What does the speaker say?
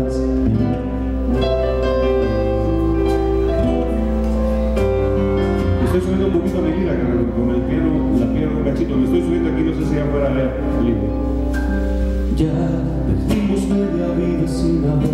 Estoy subiendo un poquito mi lira con el piano, la pierna un cachito. Me estoy subiendo aquí, no sé si afuera libre. Ya perdimos media vida sin hablar.